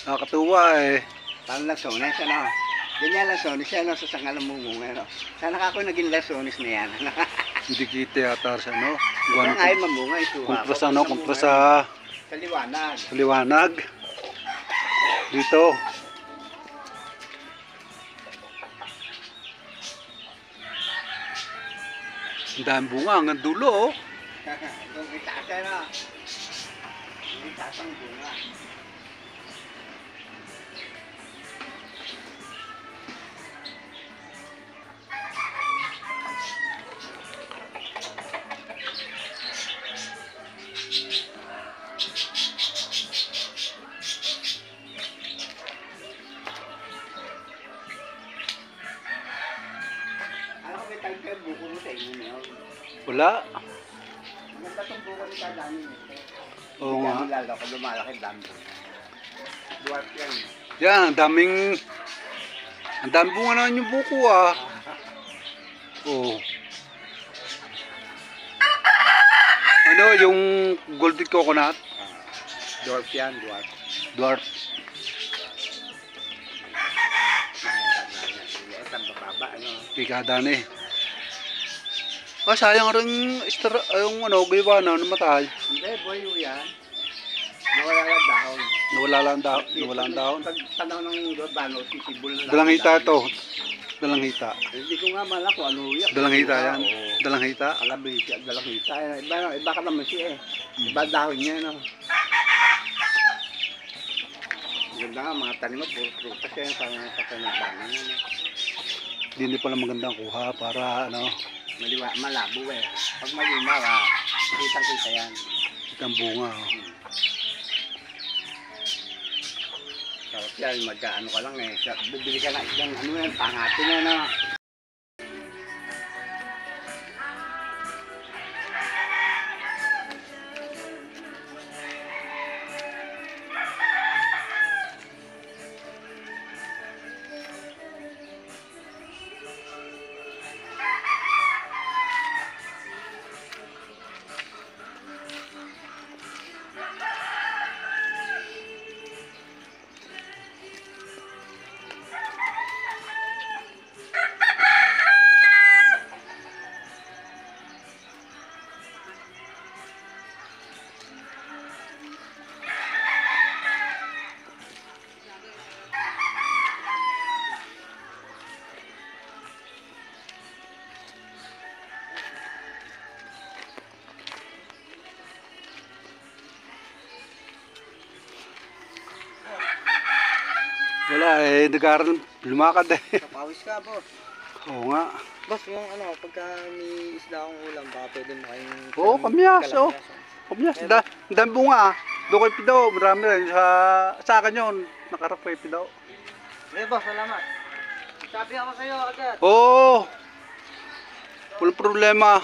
Nakakatuwa eh. Parang lasones, ano? Ganyan lasones yan, no? Sa sangal ng mumung, ano? Sana ako naging lasones na yan. Hindi kita yata sa ano. Parang ayaw mamunga, isuha. Kumpras ano, kumpras sa Sa liwanag. liwanag. Dito. Ang dami bunga hanggang dulo oh. Yung itaas, ano? Yung itaas ang bunga. Ano ko may tagpay buko mo sa inyo niyo? Wala. Maganda itong buko ni Kadami nito. Oo nga. Hindi lalo ko lumalaki dami. Dwarf yan. Yan, ang daming bunga naman yung buko ah. Oh. Ano, yung golden coconut? Dwarf yan, dwarf. Dwarf. Liit ang bababa, ano? Pikadan eh. Ah, sayang rin yung ano, gayba na namatay. Hindi, boyo yan. Nawala lang dahon. Nawala lang dahon. Pag tanaw ng bano, sisibol na lang. Dalanghita ito. Dalanghita. Hindi ko nga malak kung ano yan. Dalanghita yan. Dalanghita. Kalabisi at dalanghita. Iba ka naman siya eh. Iba dahon niya, no? Ganda nga, mga tanim mo, puro prutas yan. Parang kakanabangan yan. Hindi pala magandang kuha para ano, Malabo eh. Pag malinaw, kitang-kita yan. itang bunga. Oh. Sarap yan, magkaano ka lang eh. Bibili ka na isang ano yan, pangatin yan, no? Wala eh, nag-aaral, lumakad eh. Kapawis ka, boss. Oo nga. Boss, yung ano, pagka may isda akong ulam, baka pwede mo kayong... Oo, kamyas, oh. Kamyas, ang dami bunga ah. Doon kay Pidaw, marami rin. Sa akin yun, nakarap kay Pidaw. Eh, boss, salamat. Sabi ako sa'yo agad. Oo. Walang problema.